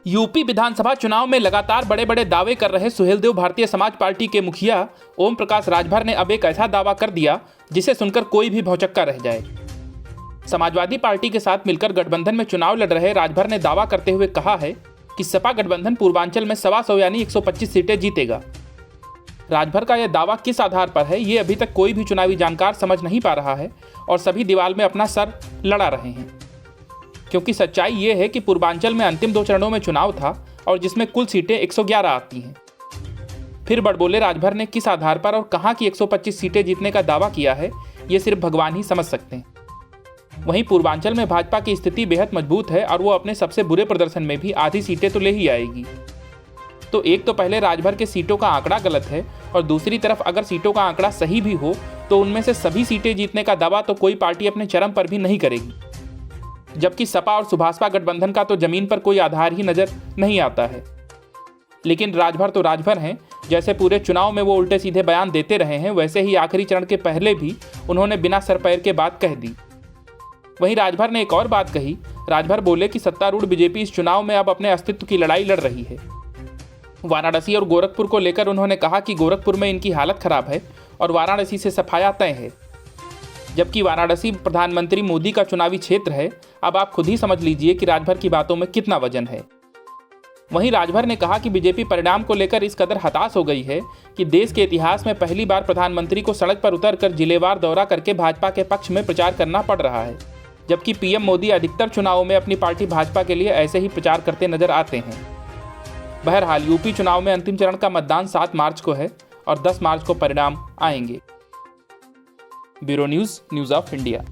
UP विधानसभा चुनाव में लगातार बड़े बड़े दावे कर रहे सुहेलदेव भारतीय समाज पार्टी के मुखिया ओम प्रकाश राजभर ने अब एक ऐसा दावा कर दिया जिसे सुनकर कोई भी भौचक्का रह जाए। समाजवादी पार्टी के साथ मिलकर गठबंधन में चुनाव लड़ रहे राजभर ने दावा करते हुए कहा है कि सपा गठबंधन पूर्वांचल में 125 यानी 125 सीटें जीतेगा। राजभर का यह दावा किस आधार पर है, ये अभी तक कोई भी चुनावी जानकार समझ नहीं पा रहा है और सभी दीवार में अपना सर लड़ा रहे हैं, क्योंकि सच्चाई ये है कि पूर्वांचल में अंतिम 2 चरणों में चुनाव था और जिसमें कुल सीटें 111 आती हैं। फिर बड़बोले राजभर ने किस आधार पर और कहां की 125 सीटें जीतने का दावा किया है, ये सिर्फ भगवान ही समझ सकते हैं। वहीं पूर्वांचल में भाजपा की स्थिति बेहद मजबूत है और वो अपने सबसे बुरे प्रदर्शन में भी आधी सीटें तो ले ही आएगी। तो एक तो पहले राजभर के सीटों का आंकड़ा गलत है और दूसरी तरफ अगर सीटों का आंकड़ा सही भी हो तो उनमें से सभी सीटें जीतने का दावा तो कोई पार्टी अपने चरम पर भी नहीं करेगी, जबकि सपा और सुभाषपा गठबंधन का तो जमीन पर कोई आधार ही नजर नहीं आता है। लेकिन राजभर तो राजभर हैं, जैसे पूरे चुनाव में वो उल्टे सीधे बयान देते रहे हैं वैसे ही आखिरी चरण के पहले भी उन्होंने बिना सर पैर के बात कह दी। वहीं राजभर ने एक और बात कही। राजभर बोले कि सत्तारूढ़ बीजेपी इस चुनाव में अब अपने अस्तित्व की लड़ाई लड़ रही है। वाराणसी और गोरखपुर को लेकर उन्होंने कहा कि गोरखपुर में इनकी हालत खराब है और वाराणसी से सफाया तय है, जबकि वाराणसी प्रधानमंत्री मोदी का चुनावी क्षेत्र है। अब आप खुद ही समझ लीजिए कि राजभर की बातों में कितना वजन है। वहीं राजभर ने कहा कि बीजेपी परिणाम को लेकर इस कदर हताश हो गई है कि देश के इतिहास में पहली बार प्रधानमंत्री को सड़क पर उतरकर जिलेवार दौरा करके भाजपा के पक्ष में प्रचार करना पड़ रहा है, जबकि पीएम मोदी अधिकतर चुनावों में अपनी पार्टी भाजपा के लिए ऐसे ही प्रचार करते नजर आते हैं। बहरहाल यूपी चुनाव में अंतिम चरण का मतदान 7 मार्च को है और 10 मार्च को परिणाम आएंगे। Bureau news of India.